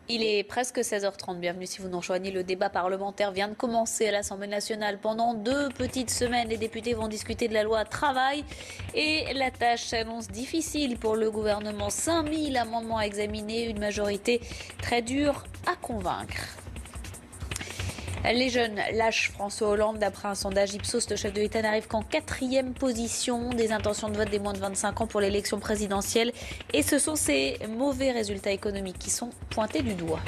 Il est presque 16h30. Bienvenue si vous nous rejoignez. Le débat parlementaire vient de commencer à l'Assemblée nationale. Pendant 2 petites semaines, les députés vont discuter de la loi travail. Et la tâche s'annonce difficile pour le gouvernement. 5000 amendements à examiner, une majorité très dure à convaincre. Les jeunes lâchent François Hollande. D'après un sondage Ipsos, le chef de l'État n'arrive qu'en 4e position des intentions de vote des moins de 25 ans pour l'élection présidentielle. Et ce sont ces mauvais résultats économiques qui sont pointés du doigt.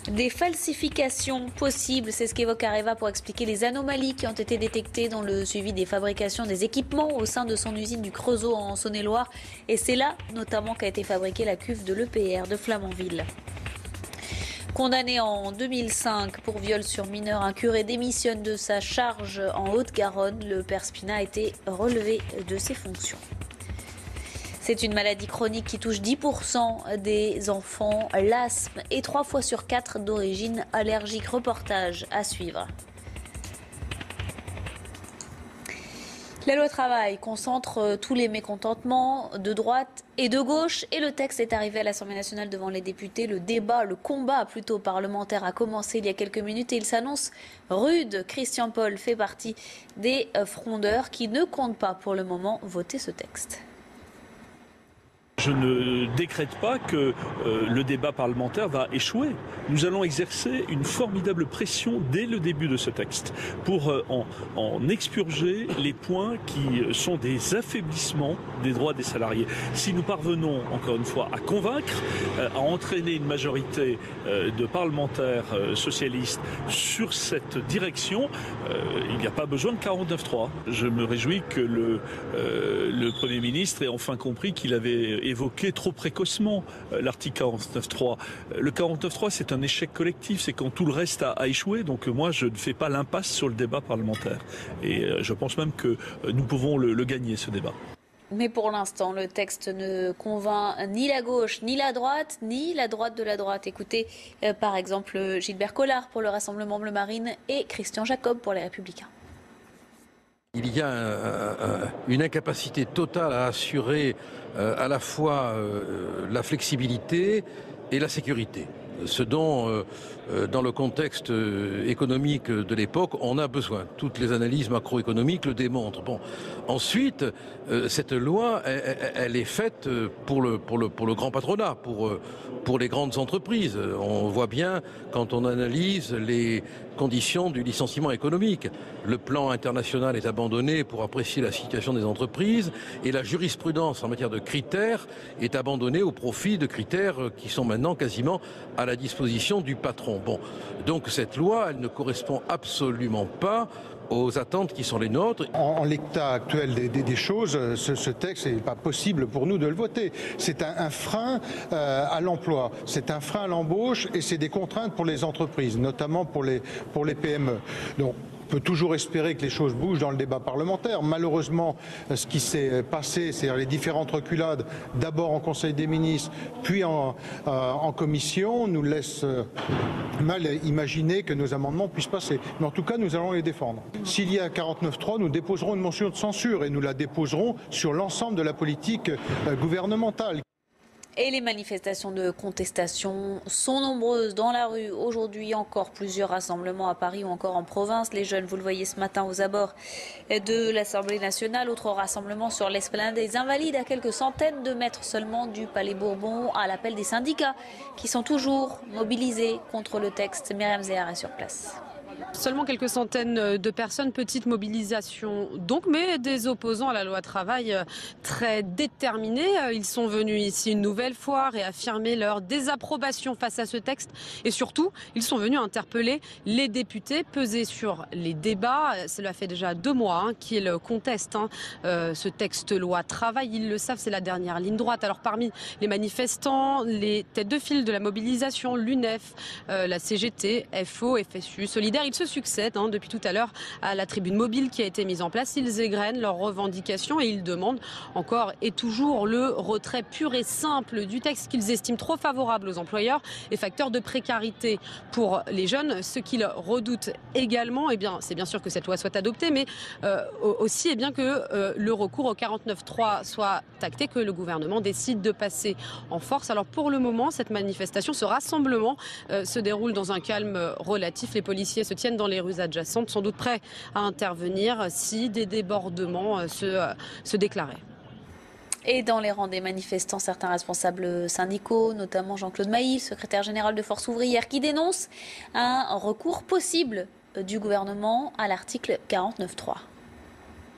Des falsifications possibles, c'est ce qu'évoque Areva pour expliquer les anomalies qui ont été détectées dans le suivi des fabrications des équipements au sein de son usine du Creusot en Saône-et-Loire. Et c'est là notamment qu'a été fabriquée la cuve de l'EPR de Flamanville. Condamné en 2005 pour viol sur mineur, un curé démissionne de sa charge en Haute-Garonne. Le père Spina a été relevé de ses fonctions. C'est une maladie chronique qui touche 10% des enfants. L'asthme est 3 fois sur 4 d'origine allergique. Reportage à suivre. La loi travail concentre tous les mécontentements de droite et de gauche et le texte est arrivé à l'Assemblée nationale devant les députés. Le débat, le combat plutôt parlementaire a commencé il y a quelques minutes et il s'annonce rude. Christian Paul fait partie des frondeurs qui ne comptent pas pour le moment voter ce texte. Je ne décrète pas que le débat parlementaire va échouer. Nous allons exercer une formidable pression dès le début de ce texte pour en expurger les points qui sont des affaiblissements des droits des salariés. Si nous parvenons, encore une fois, à convaincre, à entraîner une majorité de parlementaires socialistes sur cette direction, il n'y a pas besoin de 49.3. Je me réjouis que le Premier ministre ait enfin compris qu'il avait évoqué trop précocement l'article 49.3. Le 49.3, c'est un échec collectif, c'est quand tout le reste a échoué. Donc moi, je ne fais pas l'impasse sur le débat parlementaire. Et je pense même que nous pouvons le gagner, ce débat. Mais pour l'instant, le texte ne convainc ni la gauche, ni la droite de la droite. Écoutez, par exemple, Gilbert Collard pour le Rassemblement Bleu Marine et Christian Jacob pour les Républicains. Il y a une incapacité totale à assurer à la fois la flexibilité et la sécurité. Ce dont, dans le contexte économique de l'époque, on a besoin. Toutes les analyses macroéconomiques le démontrent. Bon. Ensuite, cette loi, elle est faite pour le grand patronat, pour les grandes entreprises. On voit bien quand on analyse les conditions du licenciement économique. Le plan international est abandonné pour apprécier la situation des entreprises et la jurisprudence en matière de critères est abandonnée au profit de critères qui sont maintenant quasiment à la disposition du patron. Bon, donc cette loi, elle ne correspond absolument pas aux attentes qui sont les nôtres. En l'état actuel des choses, ce texte, n'est pas possible pour nous de le voter. C'est un frein à l'emploi, c'est un frein à l'embauche et c'est des contraintes pour les entreprises, notamment pour les PME. Donc, on peut toujours espérer que les choses bougent dans le débat parlementaire. Malheureusement, ce qui s'est passé, c'est-à-dire les différentes reculades, d'abord en Conseil des ministres, puis en commission, nous laisse mal imaginer que nos amendements puissent passer. Mais en tout cas, nous allons les défendre. S'il y a 49.3, nous déposerons une motion de censure et nous la déposerons sur l'ensemble de la politique gouvernementale. Et les manifestations de contestation sont nombreuses dans la rue. Aujourd'hui encore, plusieurs rassemblements à Paris ou encore en province. Les jeunes, vous le voyez ce matin aux abords de l'Assemblée nationale. Autre rassemblement sur l'esplanade des Invalides, à quelques centaines de mètres seulement du Palais Bourbon, à l'appel des syndicats qui sont toujours mobilisés contre le texte. Myriam Zéhar est sur place. Seulement quelques centaines de personnes, petite mobilisation donc, mais des opposants à la loi travail très déterminés. Ils sont venus ici une nouvelle fois réaffirmer leur désapprobation face à ce texte et surtout, ils sont venus interpeller les députés, peser sur les débats. Cela fait déjà 2 mois qu'ils contestent ce texte loi travail. Ils le savent, c'est la dernière ligne droite. Alors parmi les manifestants, les têtes de file de la mobilisation, l'UNEF, la CGT, FO, FSU, Solidaire, ils se succèdent depuis tout à l'heure à la tribune mobile qui a été mise en place. Ils égrènent leurs revendications et ils demandent encore et toujours le retrait pur et simple du texte qu'ils estiment trop favorable aux employeurs et facteur de précarité pour les jeunes. Ce qu'ils redoutent également, c'est bien sûr que cette loi soit adoptée, mais aussi que le recours au 49.3 soit acté, que le gouvernement décide de passer en force. Alors pour le moment, cette manifestation, ce rassemblement se déroule dans un calme relatif. Les policiers se tiennent dans les rues adjacentes, sans doute prêts à intervenir si des débordements se déclaraient. Et dans les rangs des manifestants, certains responsables syndicaux, notamment Jean-Claude Mailly, secrétaire général de Force ouvrière, qui dénonce un recours possible du gouvernement à l'article 49.3.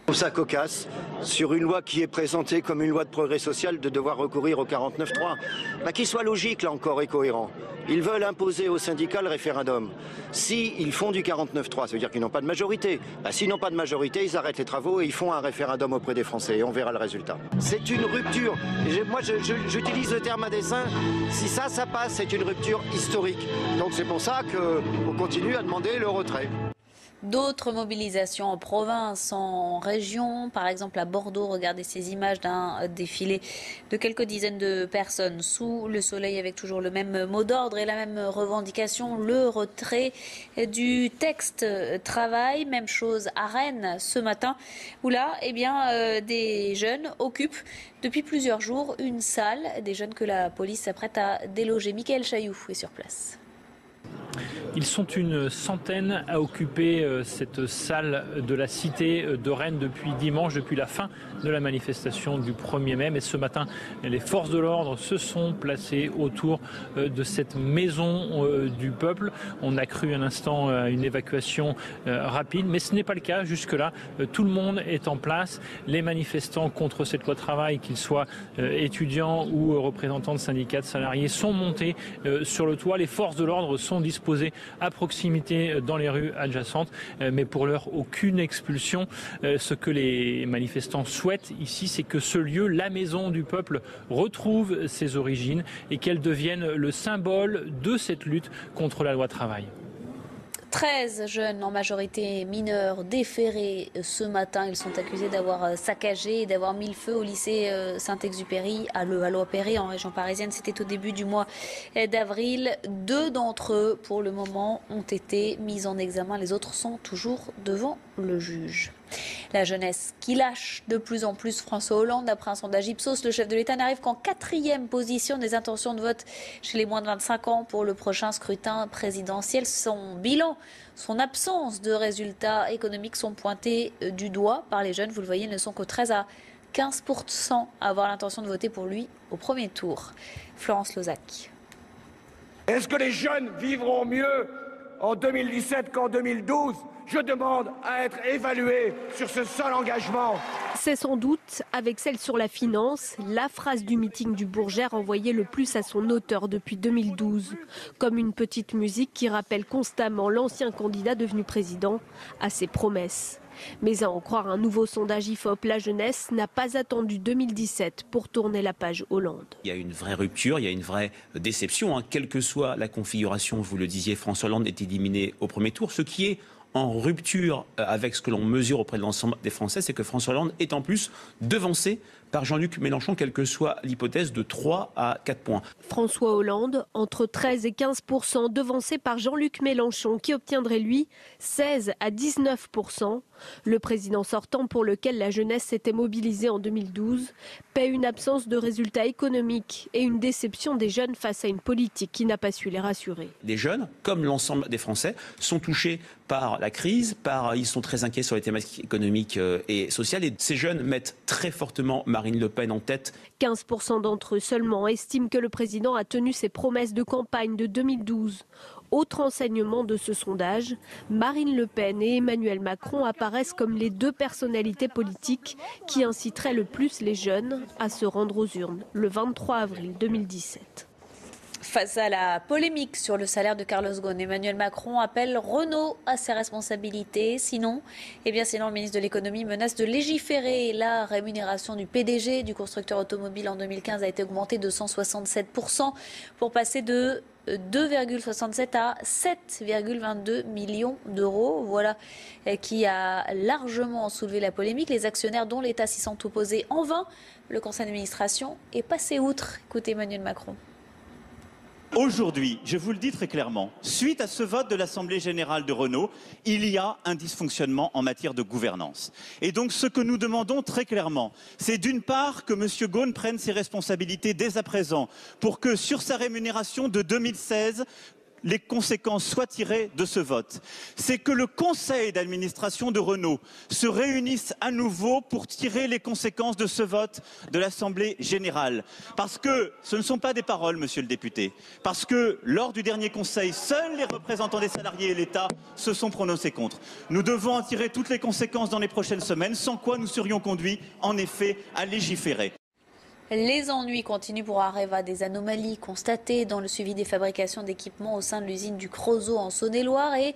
Je trouve ça cocasse, sur une loi qui est présentée comme une loi de progrès social, de devoir recourir au 49.3. Qu'il soit logique, là encore, et cohérent. Ils veulent imposer aux syndicats le référendum. S'ils font du 49.3, ça veut dire qu'ils n'ont pas de majorité. S'ils n'ont pas de majorité, ils arrêtent les travaux et ils font un référendum auprès des Français et on verra le résultat. C'est une rupture. Moi, j'utilise le terme à dessein. Si ça passe, c'est une rupture historique. Donc c'est pour ça qu'on continue à demander le retrait. D'autres mobilisations en province, en région, par exemple à Bordeaux. Regardez ces images d'un défilé de quelques dizaines de personnes sous le soleil avec toujours le même mot d'ordre et la même revendication, le retrait du texte travail. Même chose à Rennes ce matin où là, des jeunes occupent depuis plusieurs jours une salle, des jeunes que la police s'apprête à déloger. Mickaël Chailloux est sur place. Ils sont une centaine à occuper cette salle de la cité de Rennes depuis dimanche, depuis la fin de la manifestation du 1er mai. Mais ce matin, les forces de l'ordre se sont placées autour de cette maison du peuple. On a cru un instant à une évacuation rapide, mais ce n'est pas le cas. Jusque-là, tout le monde est en place. Les manifestants contre cette loi travail, qu'ils soient étudiants ou représentants de syndicats de salariés, sont montés sur le toit. Les forces de l'ordre sont disposées à proximité dans les rues adjacentes, mais pour l'heure aucune expulsion. Ce que les manifestants souhaitent ici, c'est que ce lieu, la maison du peuple, retrouve ses origines et qu'elle devienne le symbole de cette lutte contre la loi travail. 13 jeunes, en majorité mineurs, déférés ce matin. Ils sont accusés d'avoir saccagé et d'avoir mis le feu au lycée Saint-Exupéry à Levallois-Perret en région parisienne. C'était au début du mois d'avril. 2 d'entre eux, pour le moment, ont été mis en examen. Les autres sont toujours devant le juge. La jeunesse qui lâche de plus en plus François Hollande. Après un sondage Ipsos, le chef de l'État n'arrive qu'en 4e position des intentions de vote chez les moins de 25 ans pour le prochain scrutin présidentiel. Son bilan, son absence de résultats économiques sont pointés du doigt par les jeunes. Vous le voyez, ils ne sont que 13 à 15% à avoir l'intention de voter pour lui au premier tour. Florence Lozac. Est-ce que les jeunes vivront mieux en 2017 qu'en 2012 ? Je demande à être évalué sur ce seul engagement. C'est sans doute, avec celle sur la finance, la phrase du meeting du Bourget renvoyée le plus à son auteur depuis 2012. Comme une petite musique qui rappelle constamment l'ancien candidat devenu président à ses promesses. Mais à en croire un nouveau sondage IFOP, la jeunesse n'a pas attendu 2017 pour tourner la page Hollande. Il y a une vraie rupture, il y a une vraie déception. Quelle que soit la configuration, vous le disiez, François Hollande est éliminé au premier tour. Ce qui est en rupture avec ce que l'on mesure auprès de l'ensemble des Français, c'est que François Hollande est en plus devancé par Jean-Luc Mélenchon, quelle que soit l'hypothèse, de 3 à 4 points. François Hollande, entre 13 et 15%, devancé par Jean-Luc Mélenchon, qui obtiendrait, lui, 16 à 19%. Le président sortant, pour lequel la jeunesse s'était mobilisée en 2012, paie une absence de résultats économiques et une déception des jeunes face à une politique qui n'a pas su les rassurer. Les jeunes, comme l'ensemble des Français, sont touchés par la crise, ils sont très inquiets sur les thématiques économiques et sociales. Et ces jeunes mettent très fortement Marine Le Pen en tête. 15% d'entre eux seulement estiment que le président a tenu ses promesses de campagne de 2012. Autre enseignement de ce sondage, Marine Le Pen et Emmanuel Macron apparaissent comme les 2 personnalités politiques qui inciteraient le plus les jeunes à se rendre aux urnes le 23 avril 2017. Face à la polémique sur le salaire de Carlos Ghosn, Emmanuel Macron appelle Renault à ses responsabilités. Sinon, le ministre de l'économie menace de légiférer. La rémunération du PDG du constructeur automobile en 2015 a été augmentée de 167% pour passer de 2,67 à 7,22 millions d'euros. Voilà qui a largement soulevé la polémique. Les actionnaires dont l'État s'y sont opposés en vain. Le conseil d'administration est passé outre. Écoutez Emmanuel Macron. Aujourd'hui, je vous le dis très clairement, suite à ce vote de l'Assemblée générale de Renault, il y a un dysfonctionnement en matière de gouvernance. Et donc ce que nous demandons très clairement, c'est d'une part que M. Ghosn prenne ses responsabilités dès à présent pour que sur sa rémunération de 2016, les conséquences soient tirées de ce vote. C'est que le conseil d'administration de Renault se réunisse à nouveau pour tirer les conséquences de ce vote de l'Assemblée générale. Parce que ce ne sont pas des paroles, monsieur le député. Parce que lors du dernier conseil, seuls les représentants des salariés et l'État se sont prononcés contre. Nous devons en tirer toutes les conséquences dans les prochaines semaines, sans quoi nous serions conduits, en effet, à légiférer. Les ennuis continuent pour Areva, des anomalies constatées dans le suivi des fabrications d'équipements au sein de l'usine du Creusot en Saône-et-Loire. Et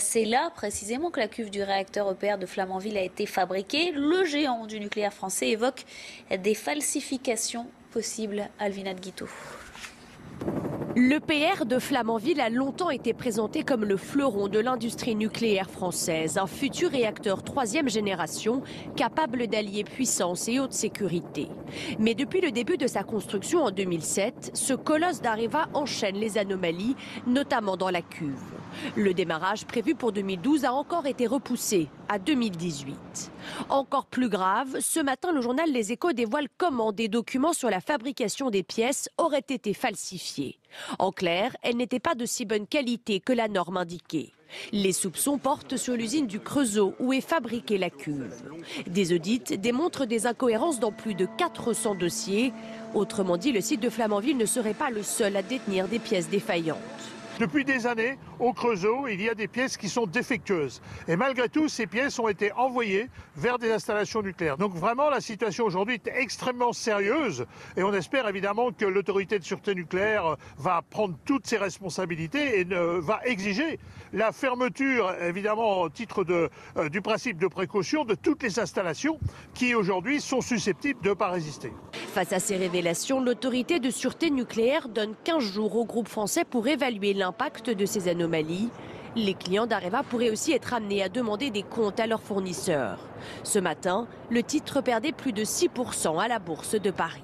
c'est là précisément que la cuve du réacteur EPR de Flamanville a été fabriquée. Le géant du nucléaire français évoque des falsifications possibles. Alvina de Guiteau. L'EPR de Flamanville a longtemps été présenté comme le fleuron de l'industrie nucléaire française, un futur réacteur 3e génération capable d'allier puissance et haute sécurité. Mais depuis le début de sa construction en 2007, ce colosse d'Areva enchaîne les anomalies, notamment dans la cuve. Le démarrage prévu pour 2012 a encore été repoussé à 2018. Encore plus grave, ce matin, le journal Les Échos dévoile comment des documents sur la fabrication des pièces auraient été falsifiés. En clair, elles n'étaient pas de si bonne qualité que la norme indiquait. Les soupçons portent sur l'usine du Creusot où est fabriquée la cuve. Des audits démontrent des incohérences dans plus de 400 dossiers. Autrement dit, le site de Flamanville ne serait pas le seul à détenir des pièces défaillantes. Depuis des années, au Creusot, il y a des pièces qui sont défectueuses. Et malgré tout, ces pièces ont été envoyées vers des installations nucléaires. Donc vraiment, la situation aujourd'hui est extrêmement sérieuse. Et on espère évidemment que l'autorité de sûreté nucléaire va prendre toutes ses responsabilités et va exiger la fermeture, évidemment, au titre du principe de précaution, de toutes les installations qui aujourd'hui sont susceptibles de ne pas résister. Face à ces révélations, l'autorité de sûreté nucléaire donne 15 jours au groupe français pour évaluer l'impact de ces anomalies. Les clients d'Areva pourraient aussi être amenés à demander des comptes à leurs fournisseurs. Ce matin, le titre perdait plus de 6% à la Bourse de Paris.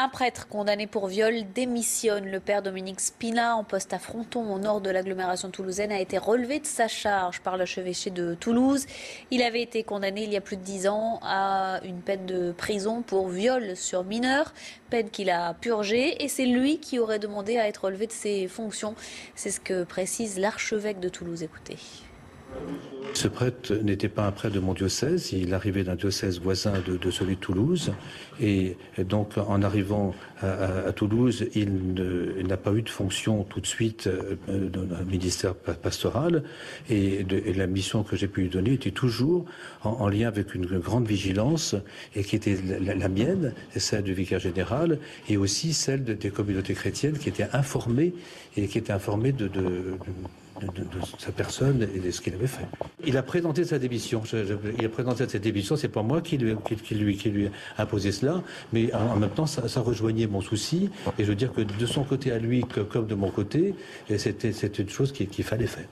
Un prêtre condamné pour viol démissionne. Le père Dominique Spina, en poste à Fronton, au nord de l'agglomération toulousaine, a été relevé de sa charge par l'archevêché de Toulouse. Il avait été condamné il y a plus de 10 ans à une peine de prison pour viol sur mineur, peine qu'il a purgée, et c'est lui qui aurait demandé à être relevé de ses fonctions. C'est ce que précise l'archevêque de Toulouse. Écoutez. Ce prêtre n'était pas un prêtre de mon diocèse, il arrivait d'un diocèse voisin de celui de Toulouse. Et donc en arrivant à Toulouse, il n'a pas eu de fonction tout de suite dans le ministère pastoral. Et la mission que j'ai pu lui donner était toujours en lien avec une grande vigilance, et qui était la mienne, celle du vicaire général, et aussi celle des communautés chrétiennes qui étaient informées, de sa personne et de ce qu'il avait fait. Il a présenté sa démission. C'est pas moi qui lui a imposé cela, mais en même temps, ça rejoignait mon souci. Et je veux dire que de son côté à lui, comme de mon côté, c'était une chose qu'il fallait faire.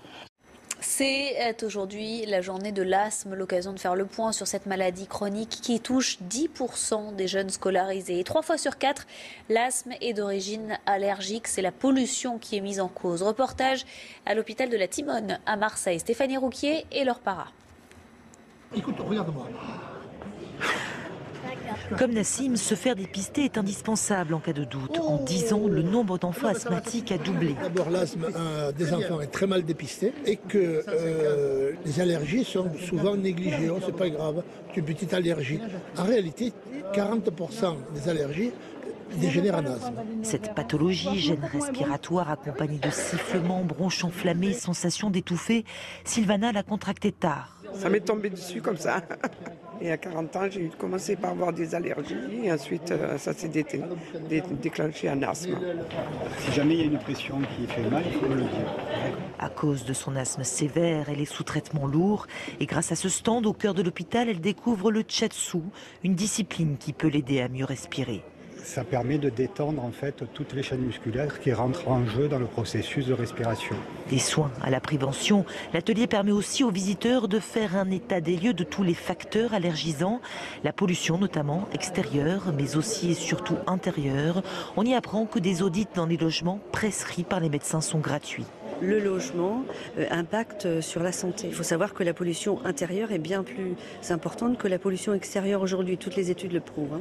C'est aujourd'hui la journée de l'asthme, l'occasion de faire le point sur cette maladie chronique qui touche 10% des jeunes scolarisés. Et 3 fois sur 4, l'asthme est d'origine allergique. C'est la pollution qui est mise en cause. Reportage à l'hôpital de la Timone à Marseille. Stéphanie Rouquier et Laure Para. Écoute, regarde-moi. Comme Nassim, se faire dépister est indispensable en cas de doute. En 10 ans, le nombre d'enfants asthmatiques a doublé. D'abord, l'asthme des enfants est très mal dépisté et que les allergies sont souvent négligées. Oh, c'est pas grave, c'est une petite allergie. En réalité, 40% des allergies dégénèrent en asthme. Cette pathologie, gêne respiratoire accompagnée de sifflements, bronches enflammées, sensation d'étouffer, Sylvana l'a contractée tard. Ça m'est tombé dessus comme ça. Et à 40 ans, j'ai commencé par avoir des allergies et ensuite ça s'est déclenché en asthme. Si jamais il y a une pression qui fait mal, il faut me le dire. À cause de son asthme sévère, elle est sous traitement lourd et grâce à ce stand au cœur de l'hôpital, elle découvre le shiatsu, une discipline qui peut l'aider à mieux respirer. Ça permet de détendre en fait toutes les chaînes musculaires qui rentrent en jeu dans le processus de respiration. Des soins à la prévention, l'atelier permet aussi aux visiteurs de faire un état des lieux de tous les facteurs allergisants, la pollution notamment extérieure, mais aussi et surtout intérieure. On y apprend que des audits dans les logements prescrits par les médecins sont gratuits. Le logement impacte sur la santé. Il faut savoir que la pollution intérieure est bien plus importante que la pollution extérieure aujourd'hui. Toutes les études le prouvent.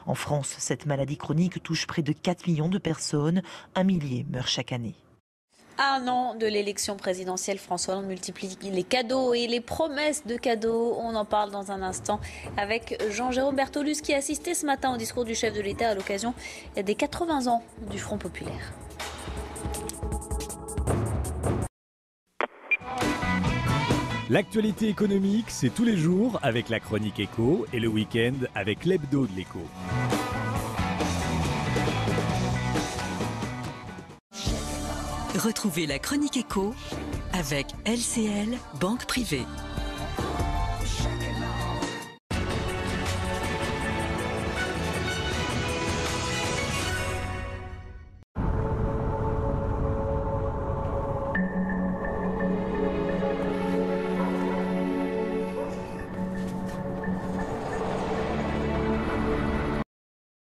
En France, cette maladie chronique touche près de 4 millions de personnes. 1 millier meurent chaque année. À un an de l'élection présidentielle, François Hollande multiplie les cadeaux et les promesses de cadeaux. On en parle dans un instant avec Jean-Jérôme Bertolus qui a assisté ce matin au discours du chef de l'État à l'occasion des 80 ans du Front populaire. L'actualité économique, c'est tous les jours avec la chronique éco et le week-end avec l'hebdo de l'écho. Retrouvez la chronique éco avec LCL, banque privée.